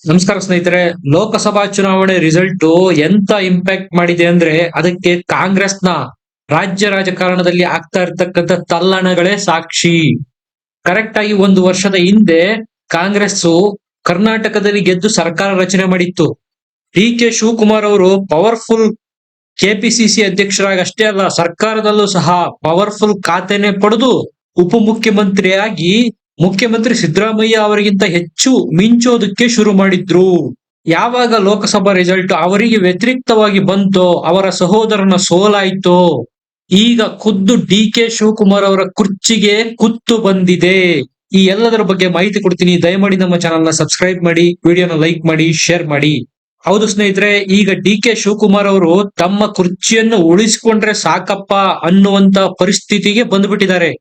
ನಮಸ್ಕಾರ ಸ್ನೇಹಿತರೆ. ಲೋಕಸಭಾ ಚುನಾವಣೆ ರಿಸಲ್ಟ್ ಎಂತ ಇಂಪ್ಯಾಕ್ಟ್ ಮಾಡಿದೆ ಅಂದ್ರೆ ಅದಕ್ಕೆ ಕಾಂಗ್ರೆಸ್ನ ರಾಜ್ಯ ರಾಜಕಾರಣದಲ್ಲಿ ಆಗ್ತಾ ಇರ್ತಕ್ಕಂಥ ತಲ್ಲಣಗಳೇ ಸಾಕ್ಷಿ. ಕರೆಕ್ಟ್ ಆಗಿ ಒಂದು ವರ್ಷದ ಹಿಂದೆ ಕಾಂಗ್ರೆಸ್ ಕರ್ನಾಟಕದಲ್ಲಿ ಗೆದ್ದು ಸರ್ಕಾರ ರಚನೆ ಮಾಡಿತ್ತು. ಡಿ ಕೆ ಶಿವಕುಮಾರ್ ಅವರು ಪವರ್ಫುಲ್ ಕೆಪಿಸಿಸಿ ಅಧ್ಯಕ್ಷರಾಗಿ ಅಷ್ಟೇ ಅಲ್ಲ, ಸರ್ಕಾರದಲ್ಲೂ ಸಹ ಪವರ್ಫುಲ್ ಖಾತೆನೆ ಪಡೆದು ಉಪಮುಖ್ಯಮಂತ್ರಿಯಾಗಿ ಮುಖ್ಯಮಂತ್ರಿ ಸಿದ್ದರಾಮಯ್ಯ ಅವರಿಗಿಂತ ಹೆಚ್ಚು ಮಿಂಚೋದಕ್ಕೆ ಶುರು ಮಾಡಿದ್ರು. ಯಾವಾಗ ಲೋಕಸಭಾ ರಿಸಲ್ಟ್ ಅವರಿಗೆ ವ್ಯತಿರಿಕ್ತವಾಗಿ ಬಂತೋ, ಅವರ ಸಹೋದರನ ಸೋಲಾಯ್ತೋ, ಈಗ ಖುದ್ದು ಡಿ ಕೆ ಶಿವಕುಮಾರ್ ಅವರ ಕುರ್ಚಿಗೆ ಕುತ್ತು ಬಂದಿದೆ. ಈ ಎಲ್ಲದರ ಬಗ್ಗೆ ಮಾಹಿತಿ ಕೊಡ್ತೀನಿ. ದಯಮಾಡಿ ನಮ್ಮ ಚಾನಲ್ ನ ಸಬ್ಸ್ಕ್ರೈಬ್ ಮಾಡಿ, ವಿಡಿಯೋನ ಲೈಕ್ ಮಾಡಿ, ಶೇರ್ ಮಾಡಿ. ಹೌದು ಸ್ನೇಹಿತರೆ, ಈಗ ಡಿ ಕೆ ಶಿವಕುಮಾರ್ ಅವರು ತಮ್ಮ ಕುರ್ಚಿಯನ್ನು ಉಳಿಸಿಕೊಂಡ್ರೆ ಸಾಕಪ್ಪ ಅನ್ನುವಂತ ಪರಿಸ್ಥಿತಿಗೆ ಬಂದ್ಬಿಟ್ಟಿದ್ದಾರೆ.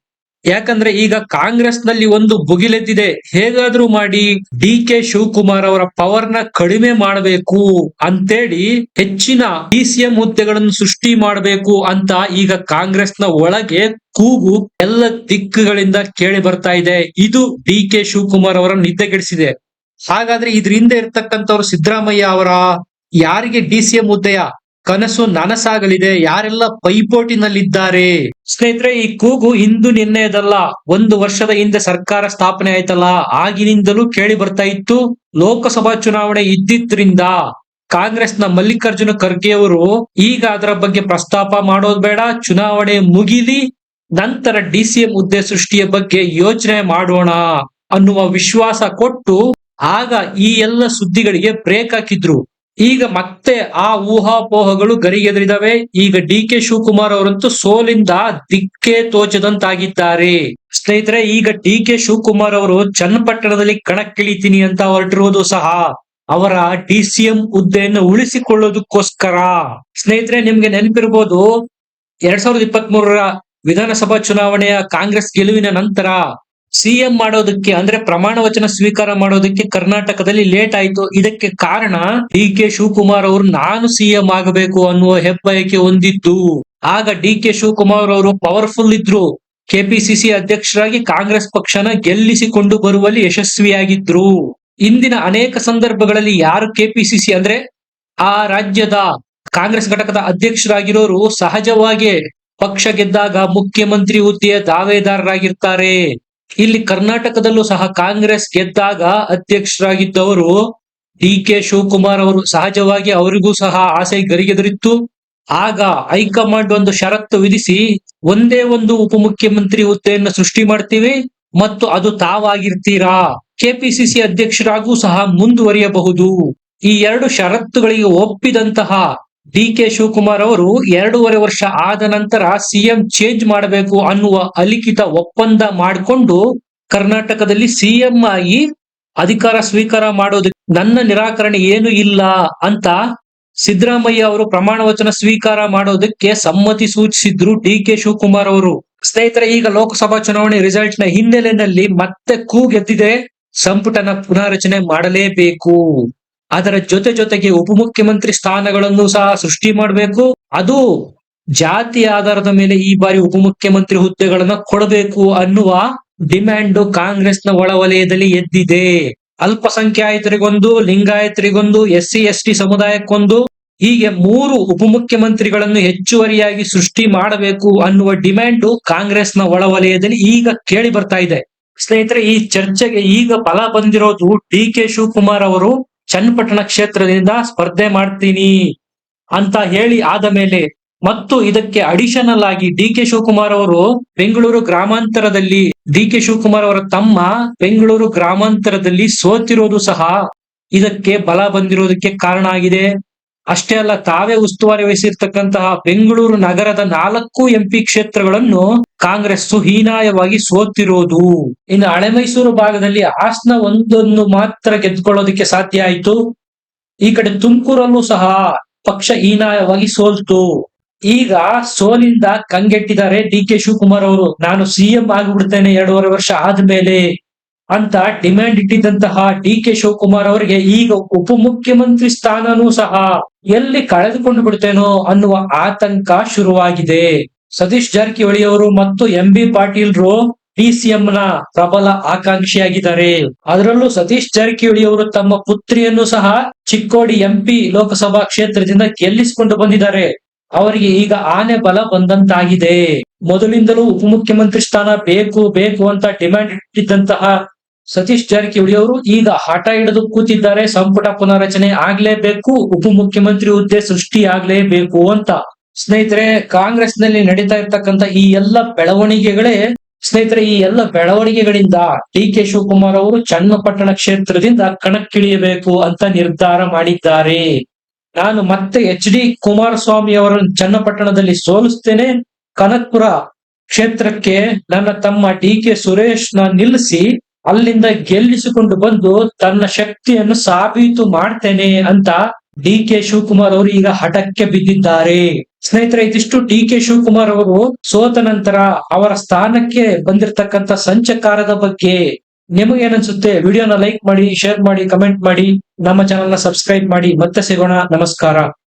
ಯಾಕಂದ್ರೆ ಈಗ ಕಾಂಗ್ರೆಸ್ ನಲ್ಲಿ ಒಂದು ಭುಗಿಲೆದ್ದಿದೆ. ಹೇಗಾದ್ರೂ ಮಾಡಿ ಡಿ ಕೆ ಶಿವಕುಮಾರ್ ಅವರ ಪವರ್ ನ ಕಡಿಮೆ ಮಾಡಬೇಕು ಅಂತೇಳಿ ಹೆಚ್ಚಿನ ಡಿಸಿಎಂ ಹುದ್ದೆಗಳನ್ನು ಸೃಷ್ಟಿ ಮಾಡಬೇಕು ಅಂತ ಈಗ ಕಾಂಗ್ರೆಸ್ ನ ಒಳಗೆ ಕೂಗು ಎಲ್ಲ ದಿಕ್ಕುಗಳಿಂದ ಕೇಳಿ ಬರ್ತಾ ಇದೆ. ಇದು ಡಿ ಕೆ ಶಿವಕುಮಾರ್ ಅವರ ನಿದ್ದೆಗೆಡಿಸಿದೆ. ಹಾಗಾದ್ರೆ ಇದ್ರಿಂದ ಇರ್ತಕ್ಕಂಥವ್ರು ಸಿದ್ದರಾಮಯ್ಯ ಅವರ ಯಾರಿಗೆ ಡಿಸಿಎಂ ಹುದ್ದೆಯ ಕನಸು ನನಸಾಗಲಿದೆ, ಯಾರೆಲ್ಲ ಪೈಪೋಟಿನಲ್ಲಿದ್ದಾರೆ? ಸ್ನೇಹಿತರೆ, ಈ ಕೂಗು ಇಂದು ನಿನ್ನೆದಲ್ಲ, ಒಂದು ವರ್ಷದ ಹಿಂದೆ ಸರ್ಕಾರ ಸ್ಥಾಪನೆ ಆಯ್ತಲ್ಲ ಆಗಿನಿಂದಲೂ ಕೇಳಿ ಬರ್ತಾ ಇತ್ತು. ಲೋಕಸಭಾ ಚುನಾವಣೆ ಇದ್ದಿದ್ರಿಂದ ಕಾಂಗ್ರೆಸ್ನ ಮಲ್ಲಿಕಾರ್ಜುನ ಖರ್ಗೆ ಅವರು ಈಗ ಅದರ ಬಗ್ಗೆ ಪ್ರಸ್ತಾಪ ಮಾಡೋದು ಬೇಡ, ಚುನಾವಣೆ ಮುಗಿಲಿ ನಂತರ ಡಿಸಿಎಂ ಹುದ್ದೆ ಸೃಷ್ಟಿಯ ಬಗ್ಗೆ ಯೋಚನೆ ಮಾಡೋಣ ಅನ್ನುವ ವಿಶ್ವಾಸ ಕೊಟ್ಟು ಆಗ ಈ ಎಲ್ಲ ಸುದ್ದಿಗಳಿಗೆ ಬ್ರೇಕ್ ಹಾಕಿದ್ರು. ಈಗ ಮತ್ತೆ ಆ ಊಹಾಪೋಹಗಳು ಗರಿಗೆದರಿದಾವೆ. ಈಗ ಡಿ ಕೆ ಶಿವಕುಮಾರ್ ಅವರಂತೂ ಸೋಲಿಂದ ದಿಕ್ಕೇ ತೋಚದಂತಾಗಿದ್ದಾರೆ. ಸ್ನೇಹಿತರೆ, ಈಗ ಡಿ ಕೆ ಶಿವಕುಮಾರ್ ಅವರು ಚನ್ನಪಟ್ಟಣದಲ್ಲಿ ಕಣಕ್ಕಿಳಿತೀನಿ ಅಂತ ಹೊರಟಿರುವುದು ಸಹ ಅವರ ಡಿಸಿಎಂ ಹುದ್ದೆಯನ್ನು ಉಳಿಸಿಕೊಳ್ಳೋದಕ್ಕೋಸ್ಕರ. ಸ್ನೇಹಿತರೆ, ನಿಮ್ಗೆ ನೆನಪಿರ್ಬೋದು, 2023 ವಿಧಾನಸಭಾ ಚುನಾವಣೆಯ ಕಾಂಗ್ರೆಸ್ ಗೆಲುವಿನ ನಂತರ ಸಿಎಂ ಮಾಡೋದಕ್ಕೆ ಅಂದ್ರೆ ಪ್ರಮಾಣ ವಚನ ಸ್ವೀಕಾರ ಮಾಡೋದಕ್ಕೆ ಕರ್ನಾಟಕದಲ್ಲಿ ಲೇಟ್ ಆಯ್ತು. ಇದಕ್ಕೆ ಕಾರಣ ಡಿ ಕೆ ಶಿವಕುಮಾರ್ ಅವರು ನಾನು ಸಿಎಂ ಆಗಬೇಕು ಅನ್ನುವ ಹೆಬ್ಬಯಕೆ ಹೊಂದಿದ್ದು. ಆಗ ಡಿ ಕೆ ಶಿವಕುಮಾರ್ ಅವರು ಪವರ್ಫುಲ್ ಇದ್ರು, ಕೆಪಿಸಿಸಿ ಅಧ್ಯಕ್ಷರಾಗಿ ಕಾಂಗ್ರೆಸ್ ಪಕ್ಷನ ಗೆಲ್ಲಿಸಿಕೊಂಡು ಬರುವಲ್ಲಿ ಯಶಸ್ವಿಯಾಗಿದ್ರು. ಇಂದಿನ ಅನೇಕ ಸಂದರ್ಭಗಳಲ್ಲಿ ಯಾರು ಕೆಪಿಸಿಸಿ ಅಂದ್ರೆ ಆ ರಾಜ್ಯದ ಕಾಂಗ್ರೆಸ್ ಘಟಕದ ಅಧ್ಯಕ್ಷರಾಗಿರೋರು ಸಹಜವಾಗಿ ಪಕ್ಷ ಗೆದ್ದಾಗ ಮುಖ್ಯಮಂತ್ರಿ ಹುದ್ದೆಯ ದಾವೇದಾರರಾಗಿರ್ತಾರೆ. ಇಲ್ಲಿ ಕರ್ನಾಟಕದಲ್ಲೂ ಸಹ ಕಾಂಗ್ರೆಸ್ ಗೆದ್ದಾಗ ಅಧ್ಯಕ್ಷರಾಗಿದ್ದವರು ಡಿ ಕೆ ಶಿವಕುಮಾರ್ ಅವರು. ಸಹಜವಾಗಿ ಅವರಿಗೂ ಸಹ ಆಸೆ ಗರಿಗೆದರಿತ್ತು. ಆಗ ಹೈಕಮಾಂಡ್ ಒಂದು ಷರತ್ತು ವಿಧಿಸಿ ಒಂದೇ ಒಂದು ಉಪಮುಖ್ಯಮಂತ್ರಿ ಹುದ್ದೆಯನ್ನು ಸೃಷ್ಟಿ ಮಾಡ್ತೀವಿ ಮತ್ತು ಅದು ತಾವಾಗಿರ್ತೀರಾ, ಕೆಪಿಸಿಸಿ ಅಧ್ಯಕ್ಷರಾಗೂ ಸಹ ಮುಂದುವರಿಯಬಹುದು. ಈ ಎರಡು ಷರತ್ತುಗಳಿಗೆ ಒಪ್ಪಿದಂತಹ ಡಿ ಕೆ ಶಿವಕುಮಾರ್ ಅವರು 2.5 ವರ್ಷ ಆದ ನಂತರ ಸಿಎಂ ಚೇಂಜ್ ಮಾಡಬೇಕು ಅನ್ನುವ ಅಲಿಖಿತ ಒಪ್ಪಂದ ಮಾಡಿಕೊಂಡು ಕರ್ನಾಟಕದಲ್ಲಿ ಸಿಎಂ ಆಗಿ ಅಧಿಕಾರ ಸ್ವೀಕಾರ ಮಾಡೋದಕ್ಕೆ ನನ್ನ ನಿರಾಕರಣೆ ಏನು ಇಲ್ಲ ಅಂತ ಸಿದ್ದರಾಮಯ್ಯ ಅವರು ಪ್ರಮಾಣ ವಚನ ಸ್ವೀಕಾರ ಮಾಡೋದಕ್ಕೆ ಸಮ್ಮತಿ ಸೂಚಿಸಿದ್ರು ಡಿ ಕೆ ಶಿವಕುಮಾರ್ ಅವರು. ಸ್ನೇಹಿತರೆ, ಈಗ ಲೋಕಸಭಾ ಚುನಾವಣೆ ರಿಸಲ್ಟ್ ನ ಹಿನ್ನೆಲೆಯಲ್ಲಿ ಮತ್ತೆ ಕೂಗೆದ್ದಿದೆ, ಸಂಪುಟನ ಪುನಾರಚನೆ ಮಾಡಲೇಬೇಕು. ಅದರ ಜೊತೆಗೆ ಉಪಮುಖ್ಯಮಂತ್ರಿ ಸ್ಥಾನಗಳನ್ನು ಸಹ ಸೃಷ್ಟಿ ಮಾಡಬೇಕು. ಅದು ಜಾತಿ ಆಧಾರದ ಮೇಲೆ ಈ ಬಾರಿ ಉಪಮುಖ್ಯಮಂತ್ರಿ ಹುದ್ದೆಗಳನ್ನ ಕೊಡಬೇಕು ಅನ್ನುವ ಡಿಮ್ಯಾಂಡ್ ಕಾಂಗ್ರೆಸ್ನ ಒಳ ವಲಯದಲ್ಲಿ ಎದ್ದಿದೆ. ಅಲ್ಪಸಂಖ್ಯಾತರಿಗೊಂದು, ಲಿಂಗಾಯತರಿಗೊಂದು, SC ST ಸಮುದಾಯಕ್ಕೊಂದು, ಹೀಗೆ 3 ಉಪಮುಖ್ಯಮಂತ್ರಿಗಳನ್ನು ಹೆಚ್ಚುವರಿಯಾಗಿ ಸೃಷ್ಟಿ ಮಾಡಬೇಕು ಅನ್ನುವ ಡಿಮ್ಯಾಂಡ್ ಕಾಂಗ್ರೆಸ್ನ ಒಳ ವಲಯದಲ್ಲಿ ಈಗ ಕೇಳಿ ಬರ್ತಾ ಇದೆ. ಸ್ನೇಹಿತರೆ, ಈ ಚರ್ಚೆಗೆ ಈಗ ಫಲ ಬಂದಿರೋದು ಡಿ ಕೆ ಶಿವಕುಮಾರ್ ಅವರು ಚನ್ನಪಟ್ಟಣ ಕ್ಷೇತ್ರದಿಂದ ಸ್ಪರ್ಧೆ ಮಾಡ್ತೀನಿ ಅಂತ ಹೇಳಿ ಆದ ಮೇಲೆ, ಮತ್ತು ಇದಕ್ಕೆ ಅಡಿಷನಲ್ ಆಗಿ ಡಿ ಕೆ ಶಿವಕುಮಾರ್ ಅವರು ಬೆಂಗಳೂರು ಗ್ರಾಮಾಂತರದಲ್ಲಿ ಡಿ ಕೆ ಶಿವಕುಮಾರ್ ಅವರ ತಮ್ಮ ಬೆಂಗಳೂರು ಗ್ರಾಮಾಂತರದಲ್ಲಿ ಸೋತಿರೋದು ಸಹ ಇದಕ್ಕೆ ಬಲ ಬಂದಿರೋದಕ್ಕೆ ಕಾರಣ ಆಗಿದೆ. ಅಷ್ಟೇ ಅಲ್ಲ, ತಾವೇ ಉಸ್ತುವಾರಿ ವಹಿಸಿರ್ತಕ್ಕಂತಹ ಬೆಂಗಳೂರು ನಗರದ 4 MP ಕ್ಷೇತ್ರಗಳನ್ನು ಕಾಂಗ್ರೆಸ್ ಹೀನಾಯವಾಗಿ ಸೋತಿರೋದು. ಇನ್ನು ಹಳೆ ಮೈಸೂರು ಭಾಗದಲ್ಲಿ ಹಾಸನ ಒಂದನ್ನು ಮಾತ್ರ ಗೆದ್ದುಕೊಳ್ಳೋದಕ್ಕೆ ಸಾಧ್ಯ ಆಯ್ತು. ಈ ಕಡೆ ತುಮಕೂರಲ್ಲೂ ಸಹ ಪಕ್ಷ ಹೀನಾಯವಾಗಿ ಸೋಲ್ತು. ಈಗ ಸೋಲಿಂದ ಕಂಗೆಟ್ಟಿದ್ದಾರೆ ಡಿ ಕೆ ಶಿವಕುಮಾರ್ ಅವರು. ನಾನು ಸಿಎಂ ಆಗಿಬಿಡ್ತೇನೆ 2.5 ವರ್ಷ ಆದ್ಮೇಲೆ ಅಂತ ಡಿಮ್ಯಾಂಡ್ ಇಟ್ಟಿದ್ದಂತಹ ಡಿ ಕೆ ಶಿವಕುಮಾರ್ ಅವರಿಗೆ ಈಗ ಉಪಮುಖ್ಯಮಂತ್ರಿ ಸ್ಥಾನನೂ ಸಹ ಎಲ್ಲಿ ಕಳೆದುಕೊಂಡು ಬಿಡ್ತೇನೋ ಅನ್ನುವ ಆತಂಕ ಶುರುವಾಗಿದೆ. ಸತೀಶ್ ಜಾರಕಿಹೊಳಿ ಅವರು ಮತ್ತು MB ಪಾಟೀಲ್ರು DCM ನ ಪ್ರಬಲ ಆಕಾಂಕ್ಷಿಯಾಗಿದ್ದಾರೆ. ಅದರಲ್ಲೂ ಸತೀಶ್ ಜಾರಕಿಹೊಳಿ ಅವರು ತಮ್ಮ ಪುತ್ರಿಯನ್ನು ಸಹ ಚಿಕ್ಕೋಡಿ MP ಲೋಕಸಭಾ ಕ್ಷೇತ್ರದಿಂದ ಗೆಲ್ಲಿಸಿಕೊಂಡು ಬಂದಿದ್ದಾರೆ. ಅವರಿಗೆ ಈಗ ಆನೆ ಬಲ ಬಂದಂತಾಗಿದೆ. ಮೊದಲಿಂದಲೂ ಉಪಮುಖ್ಯಮಂತ್ರಿ ಸ್ಥಾನ ಬೇಕು ಬೇಕು ಅಂತ ಡಿಮ್ಯಾಂಡ್ ಇಟ್ಟಿದ್ದಂತಹ ಸತೀಶ್ ಜಾರಕಿಹೊಳಿ ಅವರು ಈಗ ಹಠ ಹಿಡಿದು ಕೂತಿದ್ದಾರೆ. ಸಂಪುಟ ಪುನಾರಚನೆ ಆಗ್ಲೇಬೇಕು, ಉಪಮುಖ್ಯಮಂತ್ರಿ ಹುದ್ದೆ ಸೃಷ್ಟಿ ಆಗ್ಲೇಬೇಕು ಅಂತ. ಸ್ನೇಹಿತರೆ, ಕಾಂಗ್ರೆಸ್ ನಲ್ಲಿ ನಡೀತಾ ಇರ್ತಕ್ಕಂಥ ಈ ಎಲ್ಲ ಬೆಳವಣಿಗೆಗಳೇ ಈ ಎಲ್ಲ ಬೆಳವಣಿಗೆಗಳಿಂದ DK ಶಿವಕುಮಾರ್ ಅವರು ಚನ್ನಪಟ್ಟಣ ಕ್ಷೇತ್ರದಿಂದ ಕಣಕ್ಕಿಳಿಯಬೇಕು ಅಂತ ನಿರ್ಧಾರ ಮಾಡಿದ್ದಾರೆ. ನಾನು ಮತ್ತೆ HD ಕುಮಾರಸ್ವಾಮಿ ಅವರನ್ನು ಚನ್ನಪಟ್ಟಣದಲ್ಲಿ ಸೋಲಿಸ್ತೇನೆ, ಕನಕಪುರ ಕ್ಷೇತ್ರಕ್ಕೆ ನನ್ನ ತಮ್ಮ DK ಸುರೇಶ್ ನಿಲ್ಲಿಸಿ ಅಲ್ಲಿಂದ ಗೆಲ್ಲಿಸಿಕೊಂಡು ಬಂದು ತನ್ನ ಶಕ್ತಿಯನ್ನು ಸಾಬೀತು ಮಾಡ್ತೇನೆ ಅಂತ DK ಶಿವಕುಮಾರ್ ಅವರು ಈಗ ಹಠಕ್ಕೆ ಬಿದ್ದಿದ್ದಾರೆ. ಸ್ನೇಹಿತರೆ, ಇದಿಷ್ಟು DK ಶಿವಕುಮಾರ್ ಅವರು ಸೋತ ನಂತರ ಅವರ ಸ್ಥಾನಕ್ಕೆ ಬಂದಿರತಕ್ಕಂತ ಸಂಚಕಾರದ ಬಗ್ಗೆ. ನಿಮಗೇನನ್ಸುತ್ತೆ? ವಿಡಿಯೋನ ಲೈಕ್ ಮಾಡಿ, ಶೇರ್ ಮಾಡಿ, ಕಮೆಂಟ್ ಮಾಡಿ, ನಮ್ಮ ಚಾನೆಲ್ ನ ಸಬ್ಸ್ಕ್ರೈಬ್ ಮಾಡಿ. ಮತ್ತೆ ಸಿಗೋಣ. ನಮಸ್ಕಾರ.